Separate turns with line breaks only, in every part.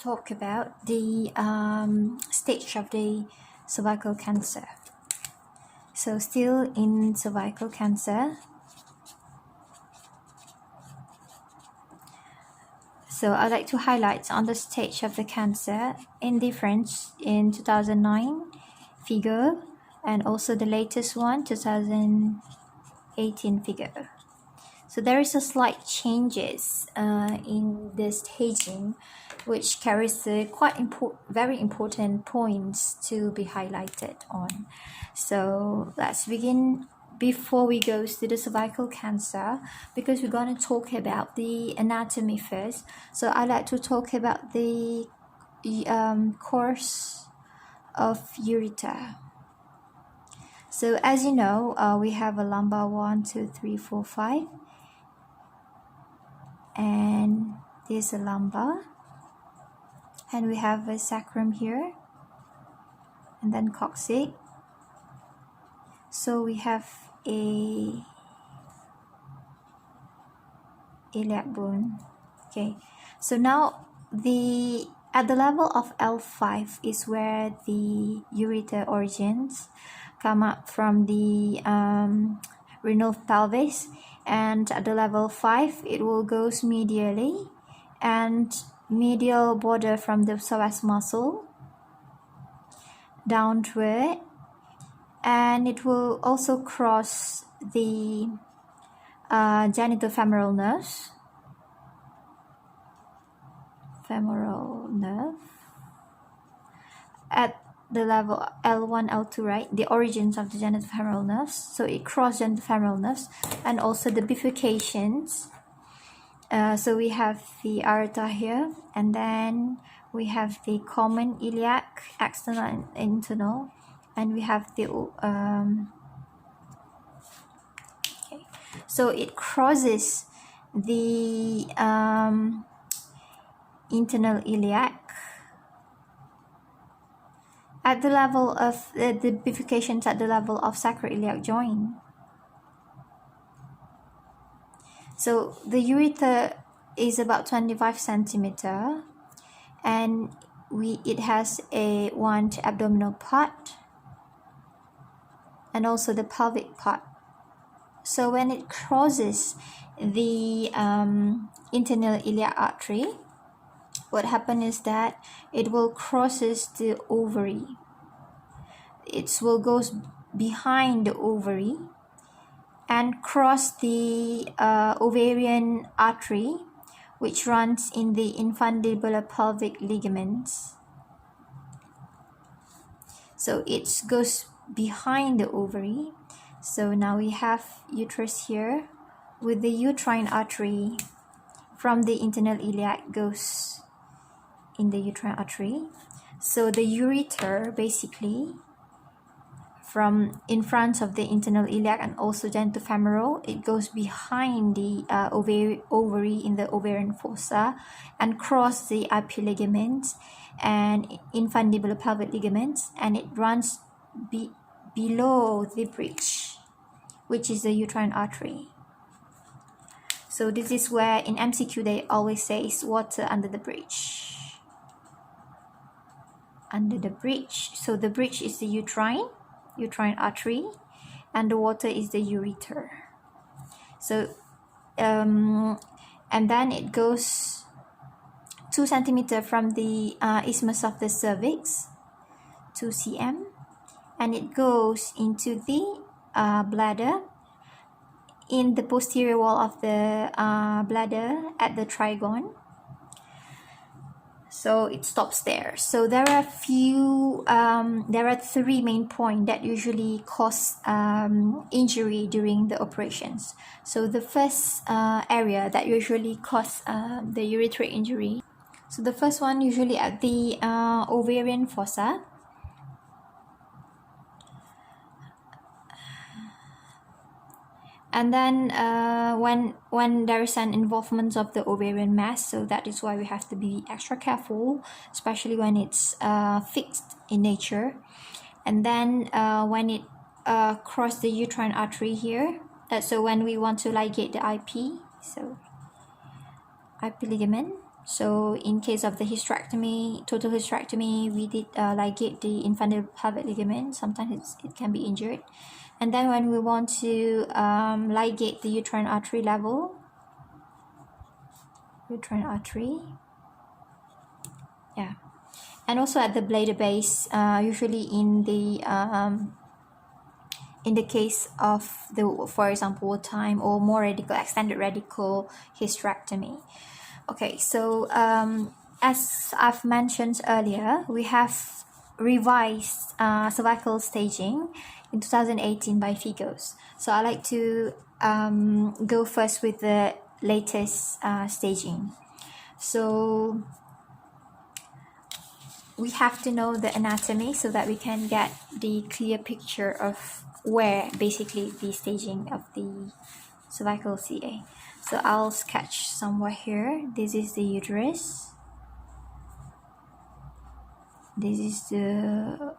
talk about the stage of the cervical cancer. So still in cervical cancer, so I'd like to highlight on the stage of the cancer in difference in 2009 Figo, and also the latest one 2018 Figo. So there is a slight changes in the staging, which carries very important points to be highlighted on. So let's begin before we go to the cervical cancer, because we're going to talk about the anatomy first. So I'd like to talk about the course of ureter. So as you know, we have a lumbar 1, 2, 3, 4, 5. And there's a lumbar, and we have a sacrum here, and then coccyx. So we have a iliac bone. Okay, so now at the level of L5 is where the ureter origins come up from the renal pelvis, and at the level 5 it will goes medially and medial border from the psoas muscle downward, and it will also cross the genitofemoral nerve at the level L1, L2, right? The origins of the genitofemoral nerves. So it crosses genitofemoral nerves, and also the bifurcations. So we have the aorta here, and then we have the common iliac, external and internal, and we have the okay. So it crosses the internal iliac at the level of the bifurcations at the level of sacroiliac joint. So the ureter is about 25 centimeter, and it has one abdominal part and also the pelvic part. So when it crosses the internal iliac artery, what happens is that it will crosses the ovary. It will goes behind the ovary and cross the ovarian artery, which runs in the infundibular pelvic ligaments. So it goes behind the ovary. So now we have uterus here with the uterine artery from the internal iliac goes in the uterine artery. So the ureter basically from in front of the internal iliac and also genitofemoral, it goes behind the ovary in the ovarian fossa and cross the IP ligaments and infundibular pelvic ligaments, and it runs below the bridge, which is the uterine artery. So this is where in MCQ they always say is water under the bridge. Under the bridge. So the bridge is the uterine artery, and the water is the ureter. So and then it goes 2 centimeter from the isthmus of the cervix, 2 cm, and it goes into the bladder in the posterior wall of the bladder at the trigone. So it stops there. So there are there are 3 main points that usually cause injury during the operations. So the first area that usually cause the ureteric injury. So the first one usually at the ovarian fossa. And then when there is an involvement of the ovarian mass, so that is why we have to be extra careful, especially when it's fixed in nature. And then when it cross the uterine artery here, so when we want to ligate the IP, so IP ligament, So in case of the hysterectomy, total hysterectomy, we did ligate the infundibulate pelvic ligament. Sometimes it can be injured. And then when we want to ligate the uterine artery level, uterine artery, yeah. And also at the bladder base, usually in the case of the, for example, wartime or more radical, extended radical hysterectomy. Okay, so as I've mentioned earlier, we have revised cervical staging in 2018 by Figos. So I like to go first with the latest staging. So we have to know the anatomy so that we can get the clear picture of where basically the staging of the cervical CA. So I'll sketch somewhere here. This is the uterus. This is the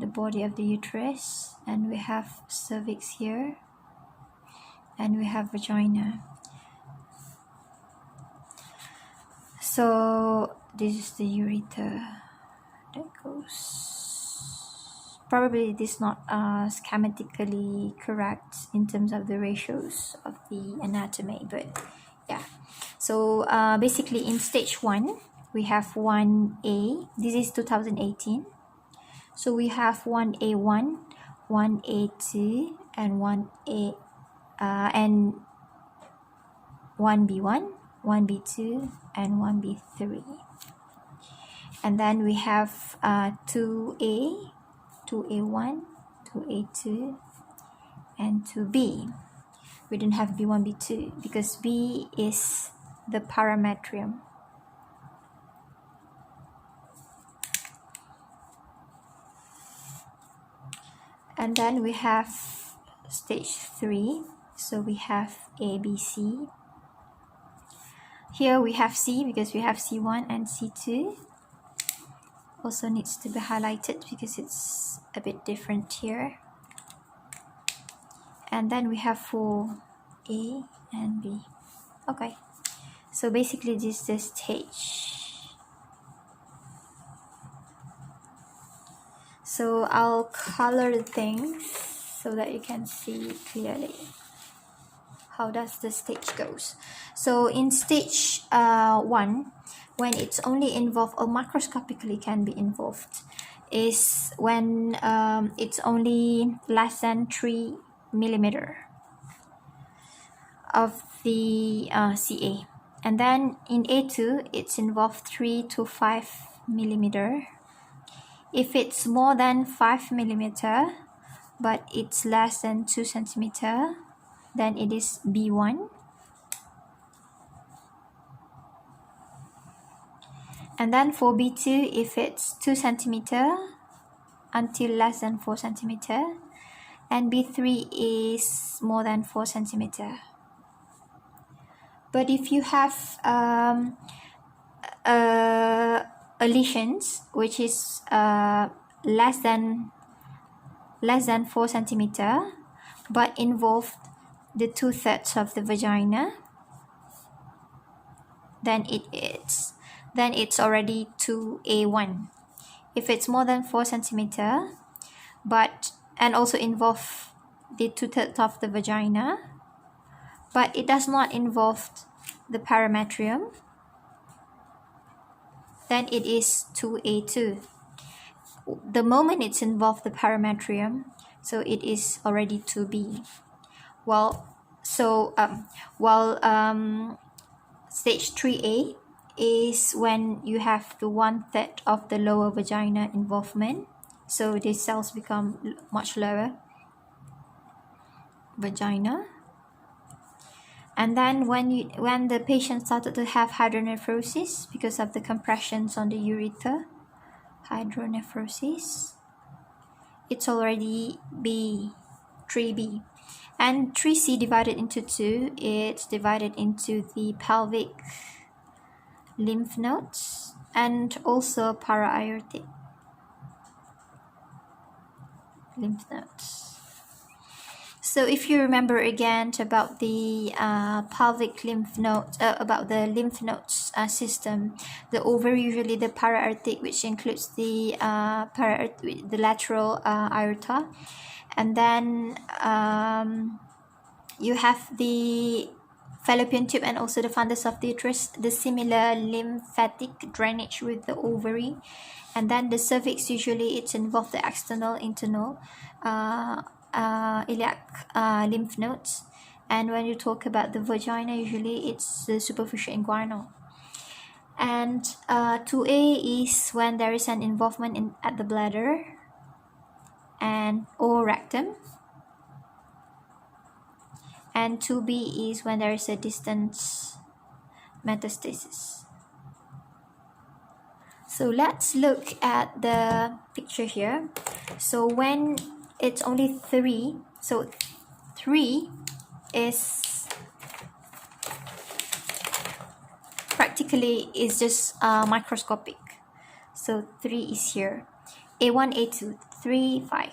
body of the uterus, and we have cervix here, and we have vagina. So this is the ureter that goes. Probably this is not schematically correct in terms of the ratios of the anatomy, but yeah. So basically in stage 1, we have 1A. This is 2018. So we have 1A1, 1A2, and 1A and 1B1, 1B2, and 1B3. And then we have 2A, 2A1, 2A2, and 2B. We don't have B1, B2 because B is the parametrium. And then we have stage 3. So we have A, B, C. Here we have C because we have C1 and C2. Also needs to be highlighted because it's a bit different here. And then we have 4 A and B. Okay, so basically this is the stage. So I'll color things so that you can see clearly how does the stage goes. So in stage 1, when it's only involved or macroscopically can be involved, is when it's only less than 3 millimeter of the CA. And then in A2, it's involved 3 to 5 millimeter. If it's more than 5 millimeter, but it's less than 2 centimeter, then it is B1. And then for B2, if it's 2 centimeter until less than 4 centimeter, and B3 is more than 4 centimeter. But if you have lesions which is less than 4 centimeter, but involved the 2/3 of the vagina, then it's already 2A1. If it's more than 4 centimeter, and also involve the 2/3 of the vagina, but it does not involve the parametrium, then it is 2A2. The moment it's involved the parametrium, so it is already 2B. Stage 3A is when you have the 1/3 of the lower vagina involvement, so the cells become much lower vagina. And then when the patient started to have hydronephrosis because of the compressions on the ureter, hydronephrosis, it's already B, 3B. And 3C divided into 2, it's divided into the pelvic lymph nodes and also para-aortic lymph nodes. So if you remember again about the pelvic lymph nodes, about the lymph nodes system, the ovary usually the para-aortic, which includes the the lateral aorta, and then you have the fallopian tube and also the fundus of the uterus, the similar lymphatic drainage with the ovary, and then the cervix usually it's involved the external internal iliac lymph nodes, and when you talk about the vagina usually it's the superficial inguinal. And 2A is when there is an involvement at the bladder and or rectum, and 2B is when there is a distant metastasis. So let's look at the picture here. So when it's only 3, so 3 is practically is just microscopic. So 3 is here. A1, A2, 3, 5.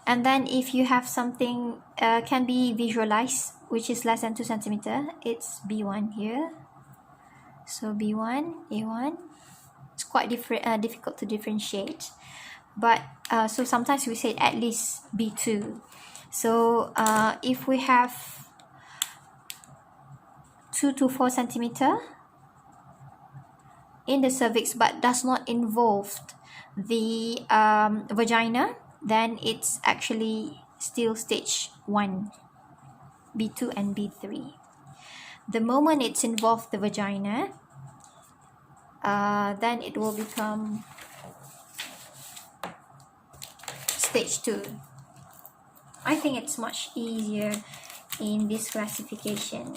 And then if you have something can be visualized, which is less than 2 centimeter, it's B1 here. So B1, A1. It's quite difficult to differentiate, but so sometimes we say at least B2. So if we have 2 to 4 centimeter in the cervix but does not involve the vagina, then it's actually still stage 1, B2 and B3. The moment it's involved the vagina, then it will become stage 2. I think it's much easier in this classification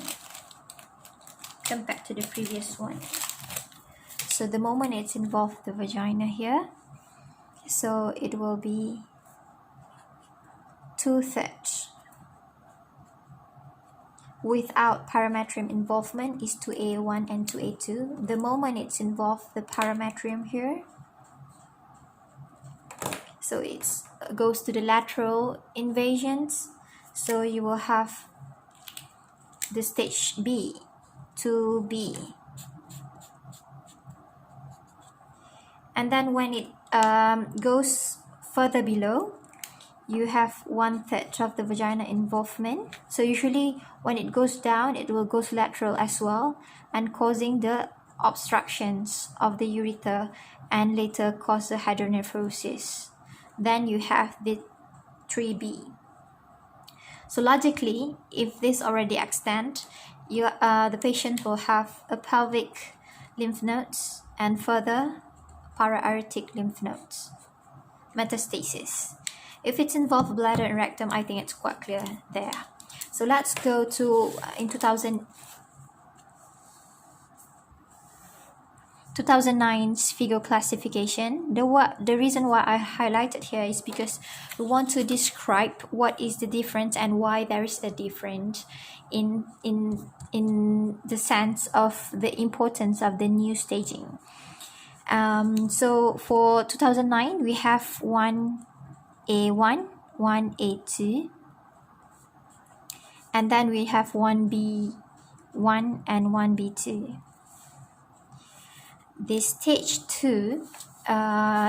compared to the previous one. So the moment it's involved the vagina here, so it will be 2/3. Without parametrium involvement is 2A1 and 2A2. The moment it's involved the parametrium here, so it goes to the lateral invasions, so you will have the stage B, 2B. And then when it goes further below, you have 1/3 of the vagina involvement. So usually when it goes down, it will go lateral as well, and causing the obstructions of the ureter and later cause the hydronephrosis. Then you have the 3B. So logically, if this already extend, the patient will have a pelvic lymph nodes and further para-aortic lymph nodes, metastasis. If it's involved bladder and rectum, I think it's quite clear there. So let's go to in 2009's Figo classification. The reason why I highlighted here is because we want to describe what is the difference and why there is a difference in the sense of the importance of the new staging. So for 2009, we have 1A1, 1A2, and then we have 1B1 and 1B2. This stage 2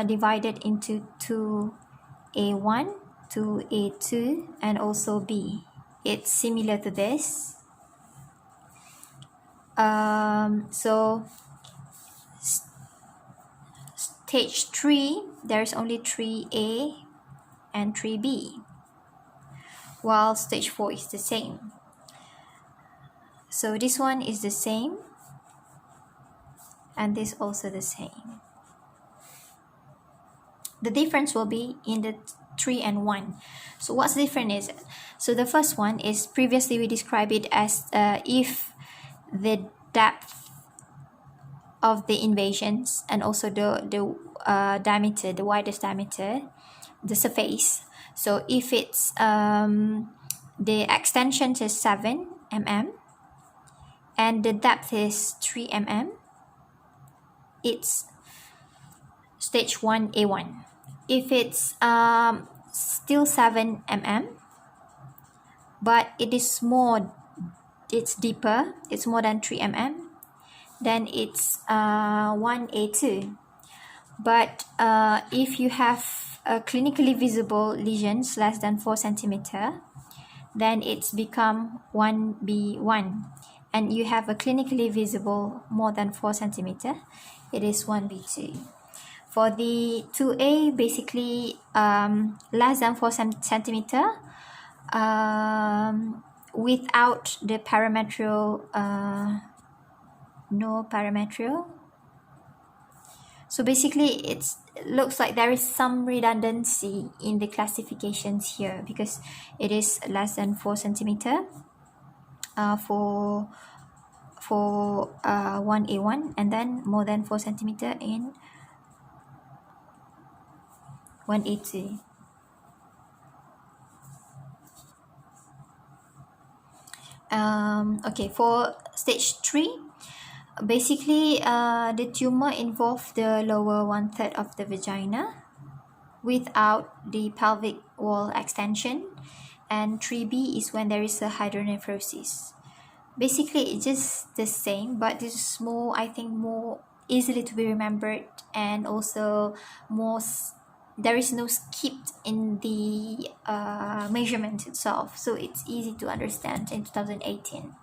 divided into 2A1, 2A2, and also B. It's similar to this. So stage 3, there's only 3A and 3B, while stage 4 is the same. So this one is the same, and this also the same. The difference will be in the 3 and 1. So what's different is, so the first one is previously we described it as if the depth of the invasions and also the diameter, the widest diameter, the surface. So if it's the extension is 7 mm and the depth is 3 mm, it's stage 1A1. If it's still 7 mm but it's deeper, it's more than 3 mm, then it's 1A2. But if you have a clinically visible lesions less than 4 centimeter, then it's become 1B1. And you have a clinically visible more than 4 centimeter, it is 1B2. For the 2A, basically less than 4 centimeter, without the parametrial, no parametrial. So basically it looks like there is some redundancy in the classifications here, because it is less than 4 centimeter for 1A1, and then more than 4 centimeter in 1A2. Okay, for stage 3, basically the tumor involved the lower 1/3 of the vagina without the pelvic wall extension, and 3B is when there is a hydronephrosis. Basically it's just the same, but this is more, I think, more easily to be remembered, and also there is no skipped in the measurement itself, so it's easy to understand in 2018.